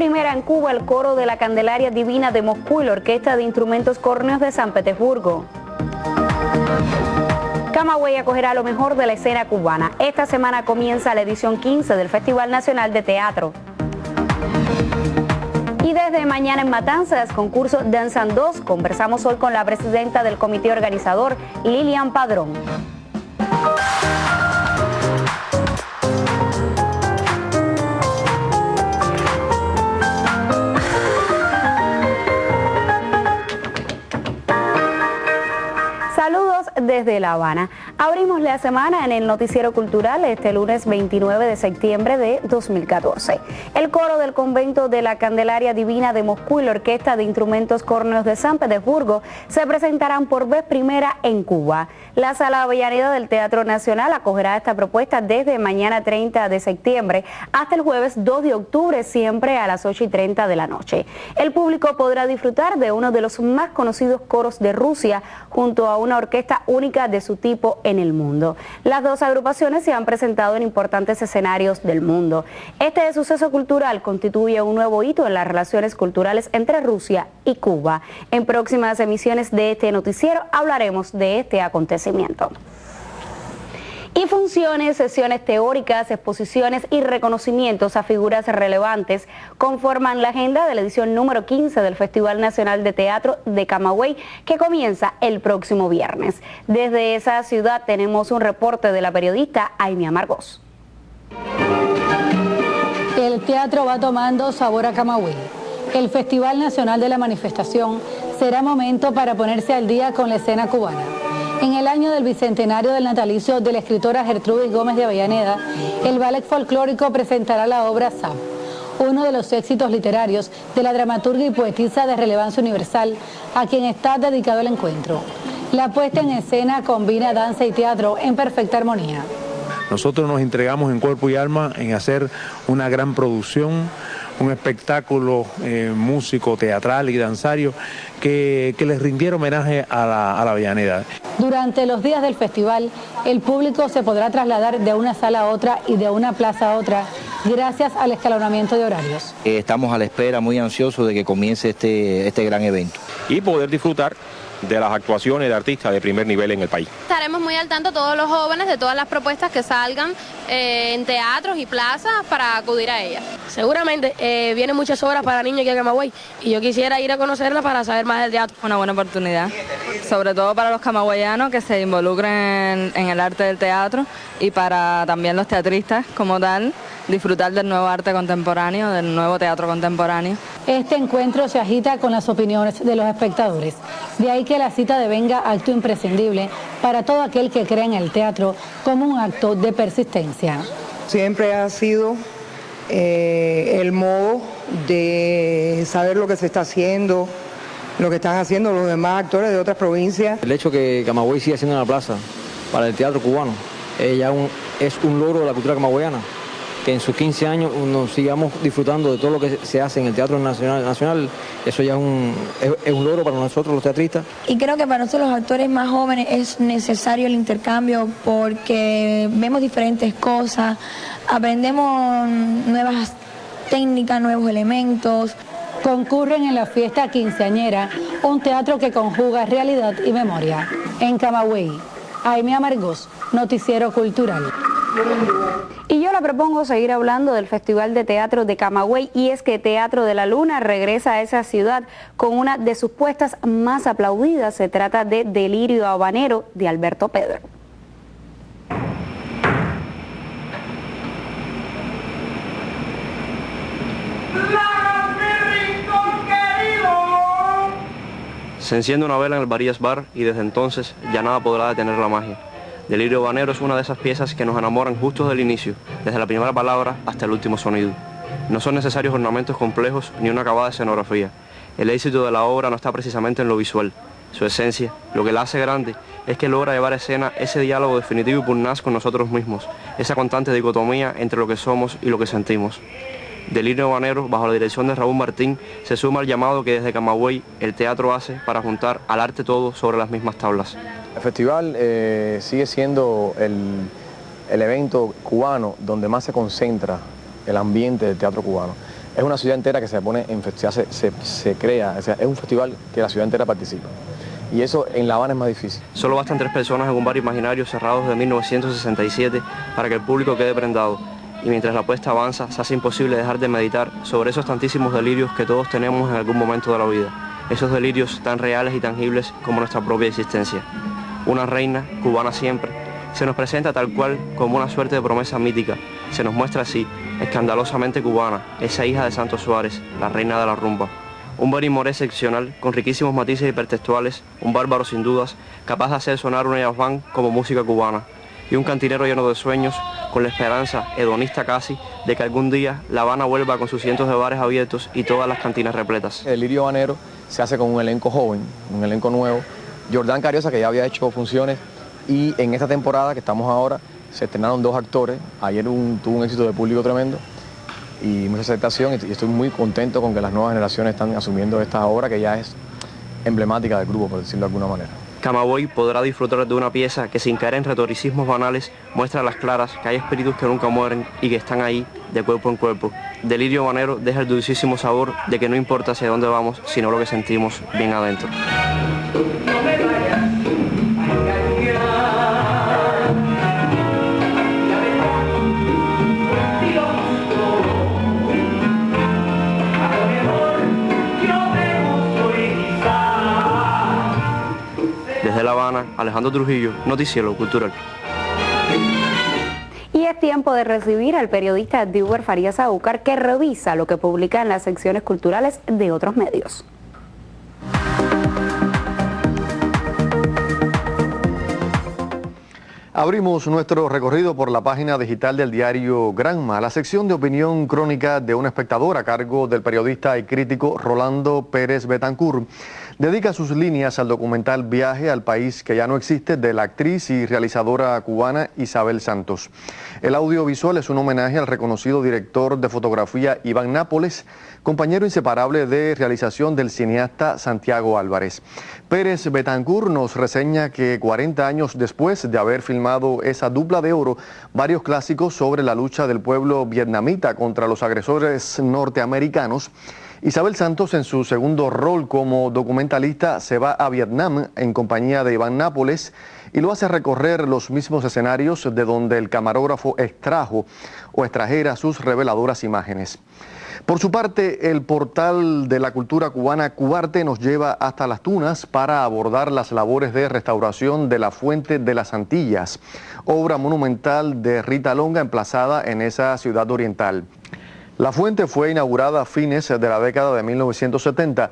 primera en Cuba el coro de la Candelaria Divina de Moscú y la Orquesta de Instrumentos Córneos de San Petersburgo. Camagüey acogerá lo mejor de la escena cubana. Esta semana comienza la edición 15 del Festival Nacional de Teatro. Y desde mañana en Matanzas, concurso Danzan 2, conversamos hoy con la presidenta del comité organizador, Lilian Padrón. Saludos desde La Habana. Abrimos la semana en el Noticiero Cultural este lunes 29 de septiembre de 2014. El coro del convento de la Candelaria Divina de Moscú y la Orquesta de Instrumentos Córneos de San Petersburgo se presentarán por vez primera en Cuba. La Sala Avellaneda del Teatro Nacional acogerá esta propuesta desde mañana 30 de septiembre hasta el jueves 2 de octubre, siempre a las 8:30 de la noche. El público podrá disfrutar de uno de los más conocidos coros de Rusia junto a una orquesta única de su tipo en el mundo. Las dos agrupaciones se han presentado en importantes escenarios del mundo. Este suceso cultural constituye un nuevo hito en las relaciones culturales entre Rusia y Cuba. En próximas emisiones de este noticiero hablaremos de este acontecimiento. Y funciones, sesiones teóricas, exposiciones y reconocimientos a figuras relevantes conforman la agenda de la edición número 15 del Festival Nacional de Teatro de Camagüey, que comienza el próximo viernes. Desde esa ciudad tenemos un reporte de la periodista Aimee Amargós. El teatro va tomando sabor a Camagüey. El Festival Nacional de la Manifestación será momento para ponerse al día con la escena cubana. En el año del bicentenario del natalicio de la escritora Gertrudis Gómez de Avellaneda, el ballet folclórico presentará la obra Sab, uno de los éxitos literarios de la dramaturga y poetisa de relevancia universal, a quien está dedicado el encuentro. La puesta en escena combina danza y teatro en perfecta armonía. Nosotros nos entregamos en cuerpo y alma en hacer una gran producción, un espectáculo músico, teatral y danzario que les rindiera homenaje a la Avellaneda. Durante los días del festival, el público se podrá trasladar de una sala a otra y de una plaza a otra gracias al escalonamiento de horarios. Estamos a la espera, muy ansiosos de que comience este gran evento. Y poder disfrutar de las actuaciones de artistas de primer nivel en el país. Estaremos muy al tanto todos los jóvenes de todas las propuestas que salgan en teatros y plazas para acudir a ellas. Seguramente vienen muchas obras para niños aquí a Camagüey y yo quisiera ir a conocerlas para saber más del teatro. Una buena oportunidad, sobre todo para los camagüeyanos que se involucren en el arte del teatro y para también los teatristas como tal, disfrutar del nuevo arte contemporáneo, del nuevo teatro contemporáneo. Este encuentro se agita con las opiniones de los espectadores. De ahí que la cita devenga acto imprescindible para todo aquel que cree en el teatro como un acto de persistencia. Siempre ha sido el modo de saber lo que se está haciendo, lo que están haciendo los demás actores de otras provincias. El hecho que Camagüey siga siendo una plaza para el teatro cubano es un logro de la cultura camagüeyana. Que en sus 15 años nos sigamos disfrutando de todo lo que se hace en el Teatro Nacional, eso ya es un logro para nosotros los teatristas. Y creo que para nosotros los actores más jóvenes es necesario el intercambio porque vemos diferentes cosas, aprendemos nuevas técnicas, nuevos elementos. Concurren en la fiesta quinceañera, un teatro que conjuga realidad y memoria. En Camagüey, Aimee Amargós, Noticiero Cultural. Y yo le propongo seguir hablando del Festival de Teatro de Camagüey, y es que Teatro de la Luna regresa a esa ciudad con una de sus puestas más aplaudidas. Se trata de Delirio Habanero de Alberto Pedro. Se enciende una vela en el Barías Bar y desde entonces ya nada podrá detener la magia. Delirio Habanero es una de esas piezas que nos enamoran justo desde el inicio, desde la primera palabra hasta el último sonido. No son necesarios ornamentos complejos ni una acabada escenografía. El éxito de la obra no está precisamente en lo visual. Su esencia, lo que la hace grande, es que logra llevar a escena ese diálogo definitivo y pugnaz con nosotros mismos, esa constante dicotomía entre lo que somos y lo que sentimos. Delirio Habanero, bajo la dirección de Raúl Martín, se suma al llamado que desde Camagüey el teatro hace para juntar al arte todo sobre las mismas tablas. El festival sigue siendo el evento cubano donde más se concentra el ambiente del teatro cubano. es una ciudad entera que se pone en se crea, o sea, es un festival que la ciudad entera participa. Y eso en La Habana es más difícil. Solo bastan 3 personas en un bar imaginario cerrado desde 1967 para que el público quede prendado. Y mientras la apuesta avanza, se hace imposible dejar de meditar sobre esos tantísimos delirios que todos tenemos en algún momento de la vida. Esos delirios tan reales y tangibles como nuestra propia existencia. Una reina, cubana siempre, se nos presenta tal cual como una suerte de promesa mítica. Se nos muestra así, escandalosamente cubana, esa hija de Santos Suárez, la reina de la rumba. Un Benny Moré excepcional, con riquísimos matices hipertextuales, un bárbaro sin dudas, capaz de hacer sonar una jazz band como música cubana. Y un cantinero lleno de sueños, con la esperanza, hedonista casi, de que algún día La Habana vuelva con sus cientos de bares abiertos y todas las cantinas repletas. El lirio habanero se hace con un elenco joven, un elenco nuevo. Jordán Cariosa, que ya había hecho funciones, y en esta temporada que estamos ahora, se estrenaron 2 actores. Ayer tuvo un éxito de público tremendo y mucha aceptación, y estoy muy contento con que las nuevas generaciones están asumiendo esta obra que ya es emblemática del grupo, por decirlo de alguna manera. Camagüey podrá disfrutar de una pieza que, sin caer en retoricismos banales, muestra a las claras que hay espíritus que nunca mueren y que están ahí de cuerpo en cuerpo. Delirio habanero deja el dulcísimo sabor de que no importa hacia dónde vamos, sino lo que sentimos bien adentro. Desde La Habana, Alejandro Trujillo, Noticiero Cultural. Y es tiempo de recibir al periodista Diuber Farías Aúcar, que revisa lo que publica en las secciones culturales de otros medios. Abrimos nuestro recorrido por la página digital del diario Granma, la sección de opinión crónica de un espectador a cargo del periodista y crítico Rolando Pérez Betancourt. Dedica sus líneas al documental Viaje al país que ya no existe, de la actriz y realizadora cubana Isabel Santos. El audiovisual es un homenaje al reconocido director de fotografía Iván Nápoles, compañero inseparable de realización del cineasta Santiago Álvarez. Pérez Betancourt nos reseña que 40 años después de haber filmado esa dupla de oro, varios clásicos sobre la lucha del pueblo vietnamita contra los agresores norteamericanos, Isabel Santos, en su segundo rol como documentalista, se va a Vietnam en compañía de Iván Nápoles y lo hace recorrer los mismos escenarios de donde el camarógrafo extrajera sus reveladoras imágenes. Por su parte, el portal de la cultura cubana Cubarte nos lleva hasta Las Tunas para abordar las labores de restauración de la Fuente de las Antillas, obra monumental de Rita Longa emplazada en esa ciudad oriental. La fuente fue inaugurada a fines de la década de 1970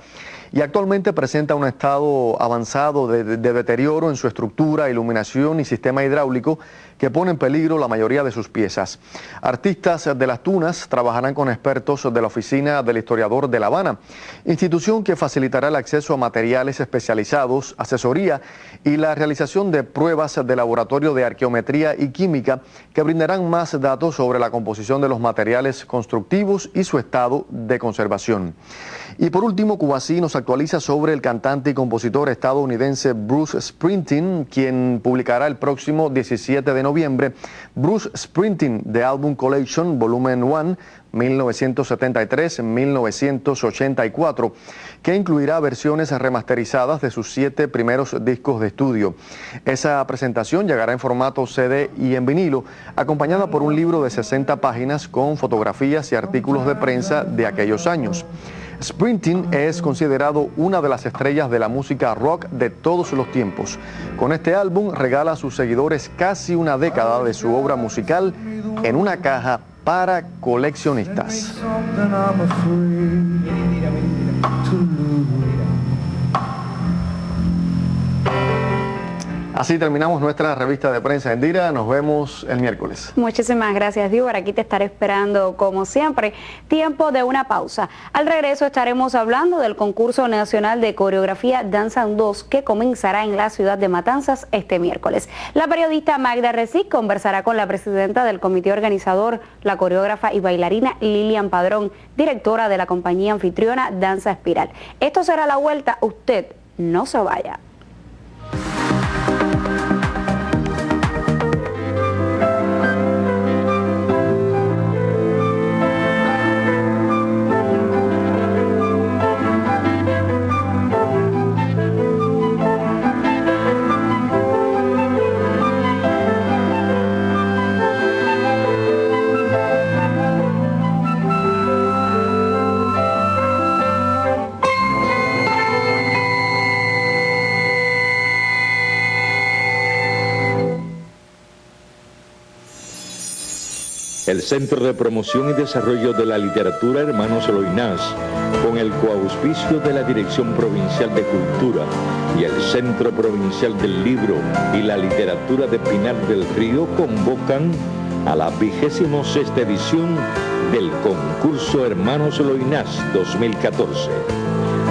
y actualmente presenta un estado avanzado de deterioro en su estructura, iluminación y sistema hidráulico que pone en peligro la mayoría de sus piezas. Artistas de Las Tunas trabajarán con expertos de la Oficina del Historiador de La Habana, institución que facilitará el acceso a materiales especializados, asesoría y la realización de pruebas de laboratorio de arqueometría y química que brindarán más datos sobre la composición de los materiales constructivos y su estado de conservación. Y por último, Cubasí nos actualiza sobre el cantante y compositor estadounidense Bruce Springsteen, quien publicará el próximo 17 de noviembre Bruce Springsteen The Album Collection Volumen 1 1973-1984, que incluirá versiones remasterizadas de sus 7 primeros discos de estudio. Esa presentación llegará en formato CD y en vinilo, acompañada por un libro de 60 páginas con fotografías y artículos de prensa de aquellos años. Springsteen es considerado una de las estrellas de la música rock de todos los tiempos. Con este álbum regala a sus seguidores casi una década de su obra musical en una caja para coleccionistas. Así terminamos nuestra revista de prensa en Dira. Nos vemos el miércoles. Muchísimas gracias, Diuber. Aquí te estaré esperando como siempre. Tiempo de una pausa. Al regreso estaremos hablando del concurso nacional de coreografía Danzan 2 que comenzará en la ciudad de Matanzas este miércoles. La periodista Magda Recic conversará con la presidenta del comité organizador, la coreógrafa y bailarina Lilian Padrón, directora de la compañía anfitriona Danza Espiral. Esto será la vuelta. Usted no se vaya. Centro de Promoción y Desarrollo de la Literatura Hermanos Loynaz, con el coauspicio de la Dirección Provincial de Cultura y el Centro Provincial del Libro y la Literatura de Pinar del Río, convocan a la 26ª edición del concurso Hermanos Loynaz 2014.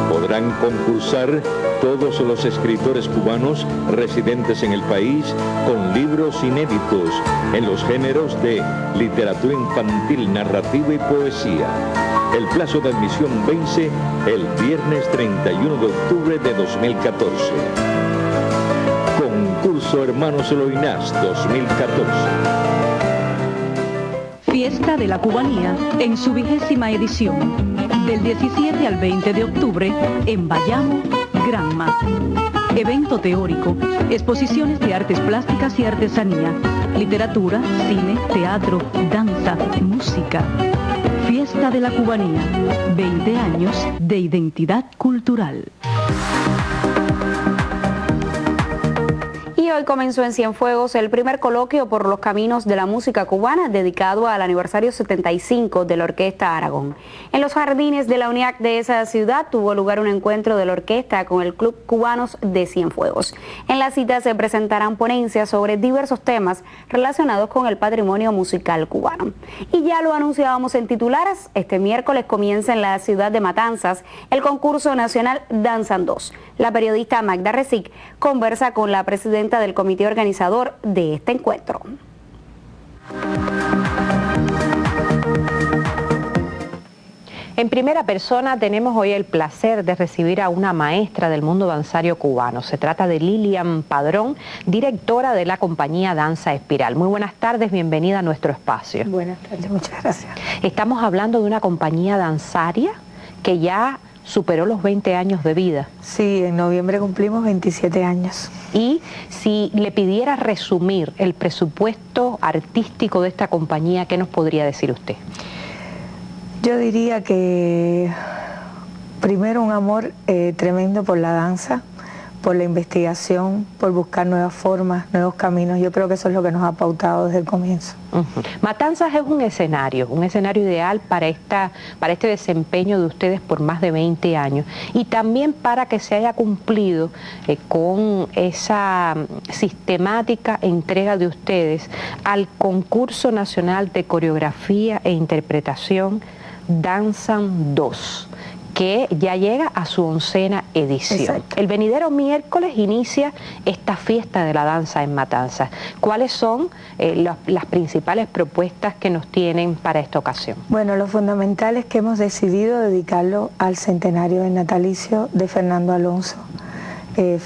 Podrán concursar todos los escritores cubanos residentes en el país con libros inéditos en los géneros de literatura infantil, narrativa y poesía. El plazo de admisión vence el viernes 31 de octubre de 2014. Concurso Hermanos Loynaz 2014. Fiesta de la Cubanía en su 20ª edición, del 17 al 20 de octubre en Bayamo, Granma. Evento teórico, exposiciones de artes plásticas y artesanía, literatura, cine, teatro, danza, música. Fiesta de la Cubanía, 20 años de identidad cultural. Y hoy comenzó en Cienfuegos el primer coloquio por los caminos de la música cubana dedicado al aniversario 75 de la Orquesta Aragón. En los jardines de la UNIAC de esa ciudad tuvo lugar un encuentro de la orquesta con el Club Cubanos de Cienfuegos. En la cita se presentarán ponencias sobre diversos temas relacionados con el patrimonio musical cubano. Y ya lo anunciábamos en titulares, este miércoles comienza en la ciudad de Matanzas el concurso nacional Danzan 2. La periodista Magda Resic conversa con la presidenta del comité organizador de este encuentro. En primera persona tenemos hoy el placer de recibir a una maestra del mundo danzario cubano. Se trata de Lilian Padrón, directora de la compañía Danza Espiral. Muy buenas tardes, bienvenida a nuestro espacio. Buenas tardes, muchas gracias. Estamos hablando de una compañía danzaria que ya superó los 20 años de vida. Sí, en noviembre cumplimos 27 años. Y si le pidiera resumir el presupuesto artístico de esta compañía, ¿qué nos podría decir usted? Yo diría que primero un amor tremendo por la danza, por la investigación, por buscar nuevas formas, nuevos caminos. Yo creo que eso es lo que nos ha pautado desde el comienzo. Matanzas es un escenario ideal para este desempeño de ustedes por más de 20 años y también para que se haya cumplido con esa sistemática entrega de ustedes al concurso nacional de coreografía e interpretación Danzan 2, que ya llega a su 11ª edición. Exacto. El venidero miércoles inicia esta fiesta de la danza en Matanzas. ¿Cuáles son las principales propuestas que nos tienen para esta ocasión? Bueno, lo fundamental es que hemos decidido dedicarlo al centenario del natalicio de Fernando Alonso,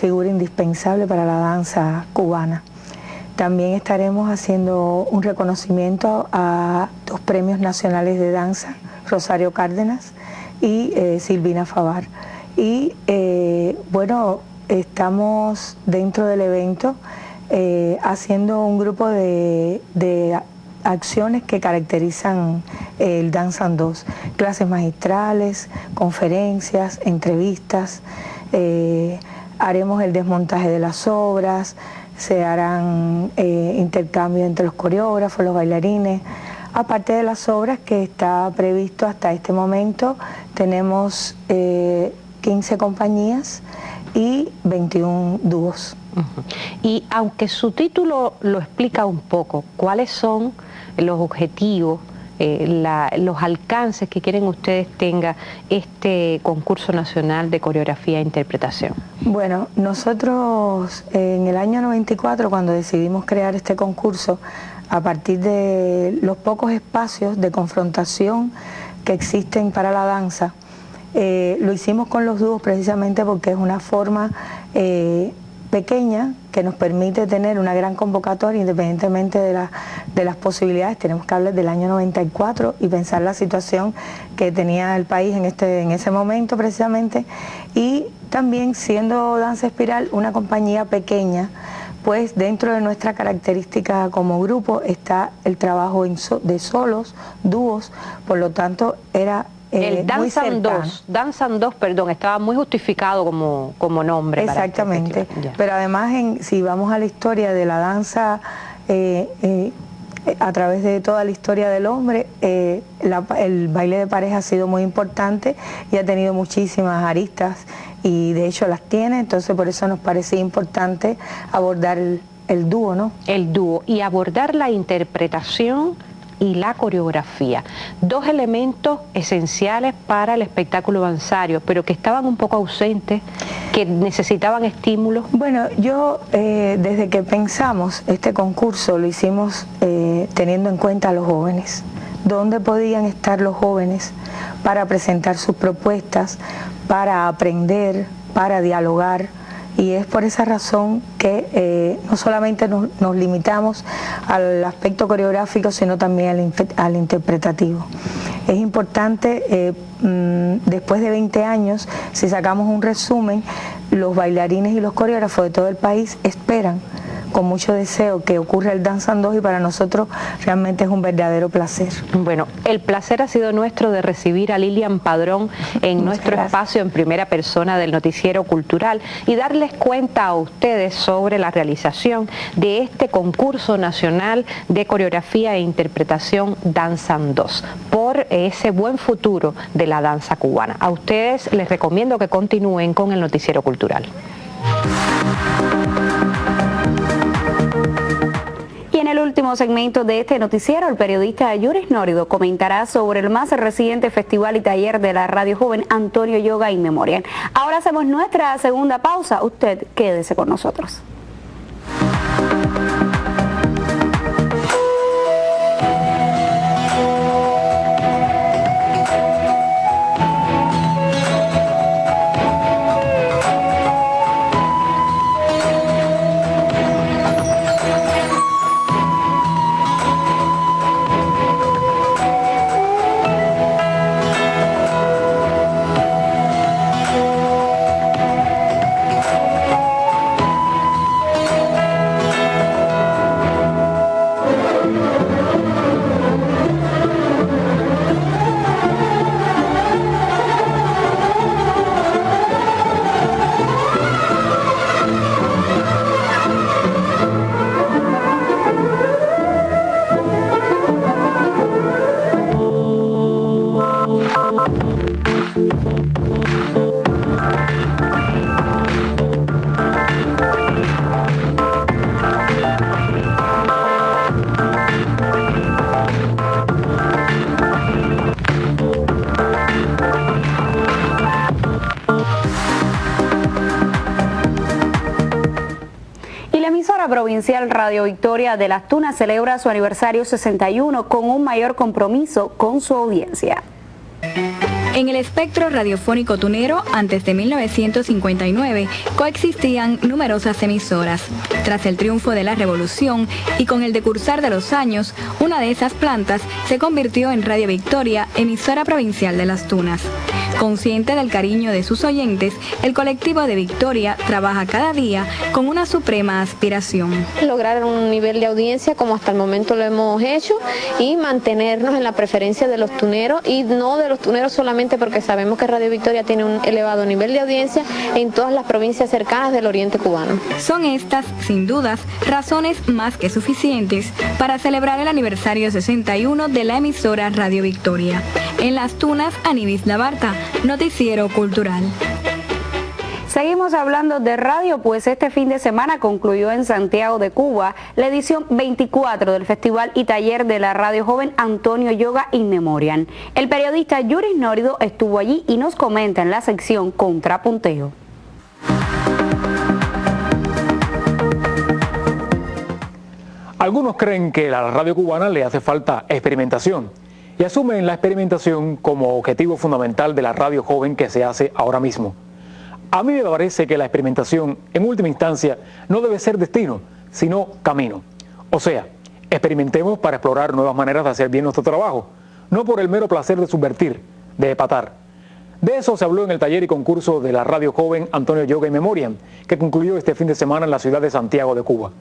figura indispensable para la danza cubana. También estaremos haciendo un reconocimiento a 2 premios nacionales de danza, Rosario Cárdenas y Silvina Favar. Y bueno, estamos dentro del evento haciendo un grupo de acciones que caracterizan el Danzan 2, clases magistrales, conferencias, entrevistas, haremos el desmontaje de las obras, se harán intercambios entre los coreógrafos, los bailarines. Aparte de las obras que está previsto hasta este momento, tenemos 15 compañías y 21 dúos. Y aunque su título lo explica un poco, ¿cuáles son los objetivos, los alcances que quieren ustedes tenga este concurso nacional de coreografía e interpretación? Bueno, nosotros en el año 94, cuando decidimos crear este concurso, a partir de los pocos espacios de confrontación que existen para la danza, lo hicimos con los dúos precisamente porque es una forma pequeña que nos permite tener una gran convocatoria independientemente de las posibilidades. Tenemos que hablar del año 94 y pensar la situación que tenía el país en ese momento precisamente, y también siendo Danza Espiral una compañía pequeña, pues dentro de nuestra característica como grupo está el trabajo de solos, dúos, por lo tanto era el Danzan 2, perdón, estaba muy justificado como nombre. Exactamente, pero además si vamos a la historia de la danza a través de toda la historia del hombre, el baile de pareja ha sido muy importante y ha tenido muchísimas aristas y de hecho las tiene, entonces por eso nos parecía importante abordar el dúo, ¿no? El dúo y abordar la interpretación y la coreografía, dos elementos esenciales para el espectáculo danzario, pero que estaban un poco ausentes, que necesitaban estímulos. Bueno, yo desde que pensamos este concurso lo hicimos teniendo en cuenta a los jóvenes, dónde podían estar los jóvenes para presentar sus propuestas, para aprender, para dialogar. Y es por esa razón que no solamente nos limitamos al aspecto coreográfico, sino también al interpretativo. Es importante, después de 20 años, si sacamos un resumen, los bailarines y los coreógrafos de todo el país esperan con mucho deseo que ocurra el Danza en Dos y para nosotros realmente es un verdadero placer. Bueno, el placer ha sido nuestro de recibir a Lilian Padrón en nuestro espacio en primera persona del Noticiero Cultural y darles cuenta a ustedes sobre la realización de este concurso nacional de coreografía e interpretación Danza en Dos, por ese buen futuro de la danza cubana. A ustedes les recomiendo que continúen con el Noticiero Cultural. En el último segmento de este noticiero, el periodista Yuris Norido comentará sobre el más reciente festival y taller de la Radio Joven Antonio Yoga In Memoriam. Ahora hacemos nuestra segunda pausa. Usted quédese con nosotros. Provincial Radio Victoria de Las Tunas celebra su aniversario 61 con un mayor compromiso con su audiencia. En el espectro radiofónico tunero, antes de 1959, coexistían numerosas emisoras. Tras el triunfo de la Revolución y con el decursar de los años, una de esas plantas se convirtió en Radio Victoria, emisora provincial de Las Tunas. Consciente del cariño de sus oyentes, el colectivo de Victoria trabaja cada día con una suprema aspiración. Lograr un nivel de audiencia como hasta el momento lo hemos hecho y mantenernos en la preferencia de los tuneros y no de los tuneros solamente porque sabemos que Radio Victoria tiene un elevado nivel de audiencia en todas las provincias cercanas del oriente cubano. Son estas, sin dudas, razones más que suficientes para celebrar el aniversario 61 de la emisora Radio Victoria. En Las Tunas, Anivis Labarta, Noticiero Cultural. Seguimos hablando de radio, pues este fin de semana concluyó en Santiago de Cuba la edición 24 del Festival y Taller de la Radio Joven Antonio Yoga In Memoriam. El periodista Yuris Norido estuvo allí y nos comenta en la sección Contrapunteo. Algunos creen que a la radio cubana le hace falta experimentación y asumen la experimentación como objetivo fundamental de la radio joven que se hace ahora mismo. A mí me parece que la experimentación, en última instancia, no debe ser destino, sino camino. O sea, experimentemos para explorar nuevas maneras de hacer bien nuestro trabajo, no por el mero placer de subvertir, de epatar. De eso se habló en el taller y concurso de la Radio Joven Antonio Yoga In Memoriam, que concluyó este fin de semana en la ciudad de Santiago de Cuba.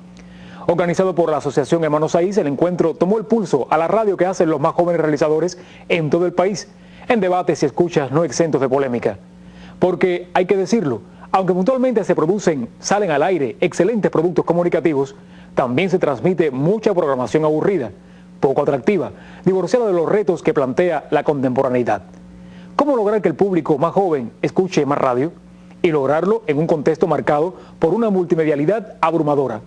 Organizado por la Asociación Hermanos Saiz, el encuentro tomó el pulso a la radio que hacen los más jóvenes realizadores en todo el país, en debates y escuchas no exentos de polémica. Porque, hay que decirlo, aunque puntualmente salen al aire excelentes productos comunicativos, también se transmite mucha programación aburrida, poco atractiva, divorciada de los retos que plantea la contemporaneidad. ¿Cómo lograr que el público más joven escuche más radio? Y lograrlo en un contexto marcado por una multimedialidad abrumadora.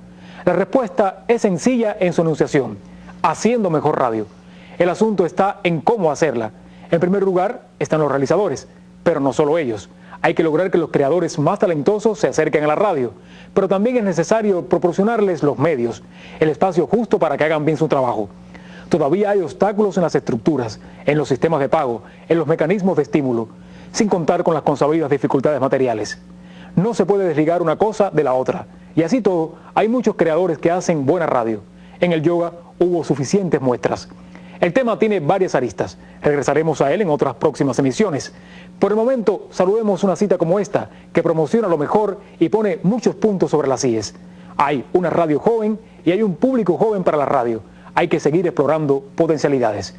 La respuesta es sencilla en su enunciación: haciendo mejor radio. El asunto está en cómo hacerla. En primer lugar están los realizadores, pero no solo ellos. Hay que lograr que los creadores más talentosos se acerquen a la radio, pero también es necesario proporcionarles los medios, el espacio justo para que hagan bien su trabajo. Todavía hay obstáculos en las estructuras, en los sistemas de pago, en los mecanismos de estímulo, sin contar con las consabidas dificultades materiales. No se puede desligar una cosa de la otra, y así todo, hay muchos creadores que hacen buena radio. En el yoga hubo suficientes muestras. El tema tiene varias aristas. Regresaremos a él en otras próximas emisiones. Por el momento, saludemos una cita como esta, que promociona lo mejor y pone muchos puntos sobre las IES. Hay una radio joven y hay un público joven para la radio. Hay que seguir explorando potencialidades.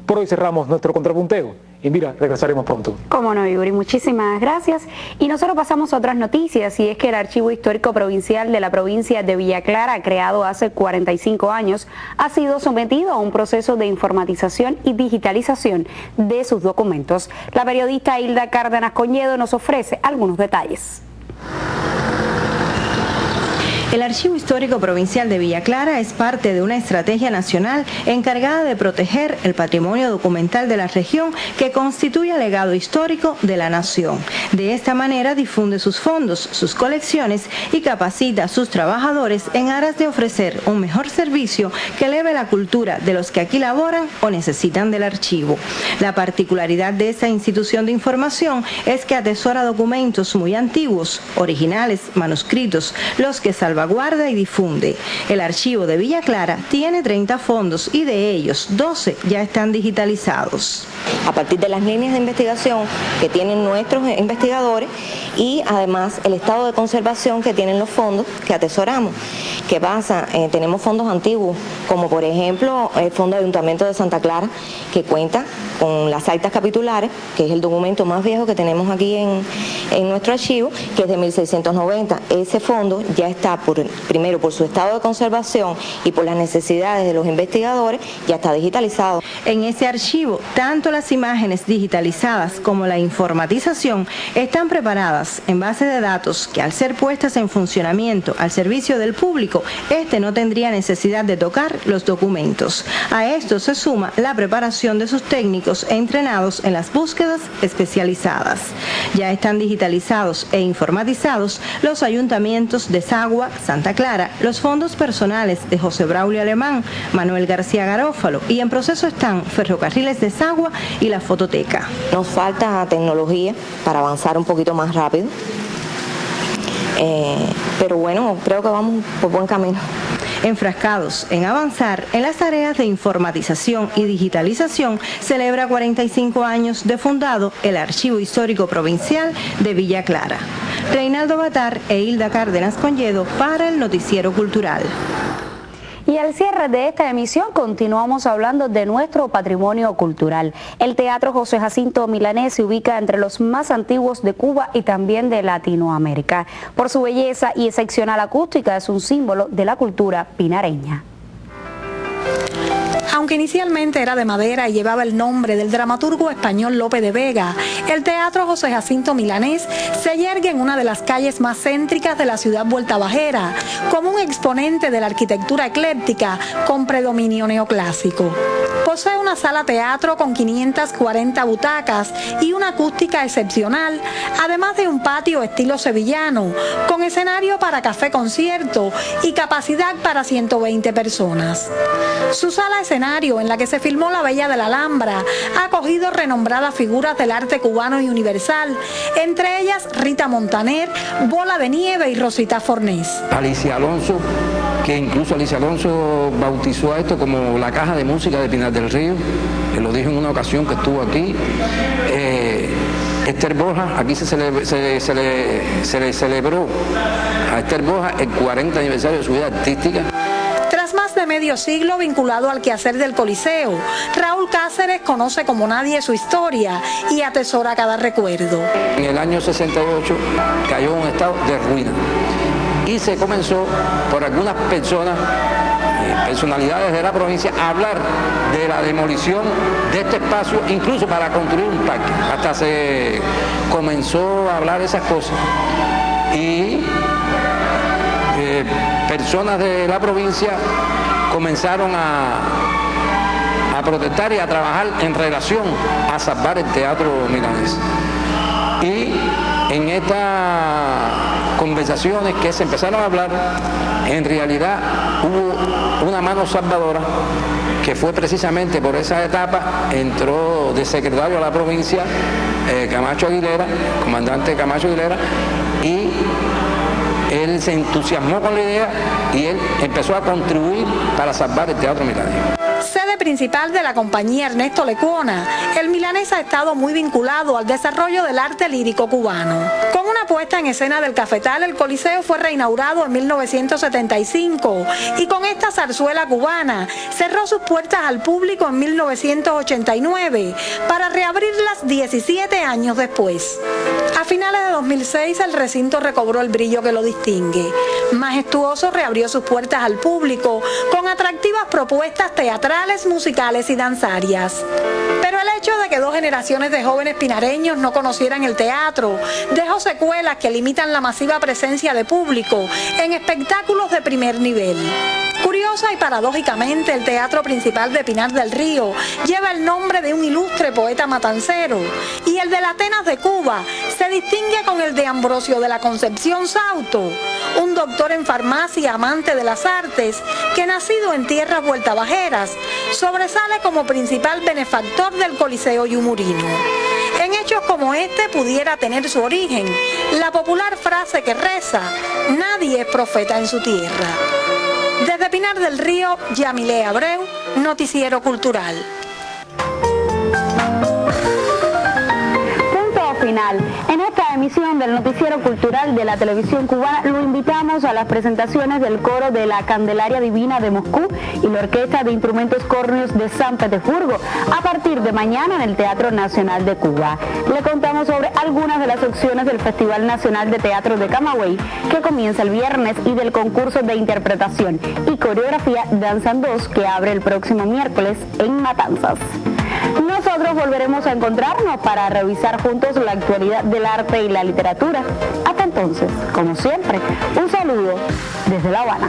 Por hoy cerramos nuestro contrapunteo. Y mira, regresaremos pronto. Cómo no, Yuri, muchísimas gracias. Y nosotros pasamos a otras noticias, y es que el Archivo Histórico Provincial de la provincia de Villa Clara, creado hace 45 años, ha sido sometido a un proceso de informatización y digitalización de sus documentos. La periodista Hilda Cárdenas Coñedo nos ofrece algunos detalles. El Archivo Histórico Provincial de Villa Clara es parte de una estrategia nacional encargada de proteger el patrimonio documental de la región que constituye legado histórico de la nación. De esta manera difunde sus fondos, sus colecciones y capacita a sus trabajadores en aras de ofrecer un mejor servicio que eleve la cultura de los que aquí laboran o necesitan del archivo. La particularidad de esta institución de información es que atesora documentos muy antiguos, originales, manuscritos, los que salvaguarda y difunde. El archivo de Villa Clara tiene 30 fondos y de ellos 12 ya están digitalizados. A partir de las líneas de investigación que tienen nuestros investigadores y además el estado de conservación que tienen los fondos que atesoramos. ¿Qué pasa? Tenemos fondos antiguos, como por ejemplo el Fondo de Ayuntamiento de Santa Clara, que cuenta con las actas capitulares, que es el documento más viejo que tenemos aquí en nuestro archivo, que es de 1690. Ese fondo ya está, primero por su estado de conservación y por las necesidades de los investigadores, ya está digitalizado. En ese archivo, tanto las imágenes digitalizadas como la informatización están preparadas en base de datos que, al ser puestas en funcionamiento al servicio del público, este no tendría necesidad de tocar los documentos. A esto se suma la preparación de sus técnicos entrenados en las búsquedas especializadas. Ya están digitalizados e informatizados los ayuntamientos de Sagua, Santa Clara, los fondos personales de José Braulio Alemán, Manuel García Garófalo, y en proceso están Ferrocarriles de Sagua y la Fototeca. Nos falta tecnología para avanzar un poquito más rápido, pero bueno, creo que vamos por buen camino. Enfrascados en avanzar en las tareas de informatización y digitalización, celebra 45 años de fundado el Archivo Histórico Provincial de Villa Clara. Reinaldo Batar e Hilda Cárdenas Coñedo para el Noticiero Cultural. Y al cierre de esta emisión continuamos hablando de nuestro patrimonio cultural. El Teatro José Jacinto Milanés se ubica entre los más antiguos de Cuba y también de Latinoamérica. Por su belleza y excepcional acústica es un símbolo de la cultura pinareña. Aunque inicialmente era de madera y llevaba el nombre del dramaturgo español Lope de Vega, el Teatro José Jacinto Milanés se yergue en una de las calles más céntricas de la ciudad vueltabajera, como un exponente de la arquitectura ecléctica con predominio neoclásico. Posee una sala teatro con 540 butacas y una acústica excepcional, además de un patio estilo sevillano, con escenario para café concierto y capacidad para 120 personas. Su sala escenario, en la que se filmó La Bella de la Alhambra, ha acogido renombradas figuras del arte cubano y universal, entre ellas Rita Montaner, Bola de Nieve y Rosita Fornés. Alicia Alonso, que incluso Alicia Alonso bautizó a esto como la caja de música de Pinar del Río, que lo dijo en una ocasión que estuvo aquí. Esther Borja, aquí se le celebró a Esther Borja el 40 aniversario de su vida artística. Tras más de medio siglo vinculado al quehacer del Coliseo, Raúl Cáceres conoce como nadie su historia y atesora cada recuerdo. En el año 68 cayó en un estado de ruina y se comenzó por algunas personas personalidades de la provincia a hablar de la demolición de este espacio, incluso para construir un parque. Hasta se comenzó a hablar de esas cosas. Y personas de la provincia comenzaron a protestar y a trabajar en relación a salvar el Teatro Milanés. Y en estas conversaciones que se empezaron a hablar, en realidad hubo una mano salvadora que fue precisamente por esa etapa, entró de secretario a la provincia Camacho Aguilera, comandante Camacho Aguilera, y él se entusiasmó con la idea y él empezó a contribuir para salvar el Teatro Milanés. Sede principal de la compañía Ernesto Lecuona, el Milanés ha estado muy vinculado al desarrollo del arte lírico cubano. Con una puesta en escena del Cafetal, el Coliseo fue reinaugurado en 1975 y con esta zarzuela cubana cerró sus puertas al público en 1989 para reabrirlas 17 años después. A finales de 2006 el recinto recobró el brillo que lo distingue. Majestuoso reabrió sus puertas al público con atractivas propuestas teatrales, musicales y danzarias. Pero el hecho de que dos generaciones de jóvenes pinareños no conocieran el teatro dejó secuelas que limitan la masiva presencia de público en espectáculos de primer nivel. Curiosa y paradójicamente, el Teatro Principal de Pinar del Río lleva el nombre de un ilustre poeta matancero y el de la Atenas de Cuba se distingue con el de Ambrosio de la Concepción Sauto, un doctor en farmacia amante de las artes que, nacido en tierras vueltabajeras, sobresale como principal benefactor del Coliseo Yumurino. En hechos como este pudiera tener su origen la popular frase que reza: nadie es profeta en su tierra. Desde Pinar del Río, Yamile Abreu, Noticiero Cultural. Final. En esta emisión del Noticiero Cultural de la Televisión Cubana lo invitamos a las presentaciones del coro de la Candelaria Divina de Moscú y la Orquesta de Instrumentos Córneos de San Petersburgo a partir de mañana en el Teatro Nacional de Cuba. Le contamos sobre algunas de las opciones del Festival Nacional de Teatro de Camagüey, que comienza el viernes, y del concurso de interpretación y coreografía Danzan 2, que abre el próximo miércoles en Matanzas. Nosotros volveremos a encontrarnos para revisar juntos la actualidad del arte y la literatura. Hasta entonces, como siempre, un saludo desde La Habana.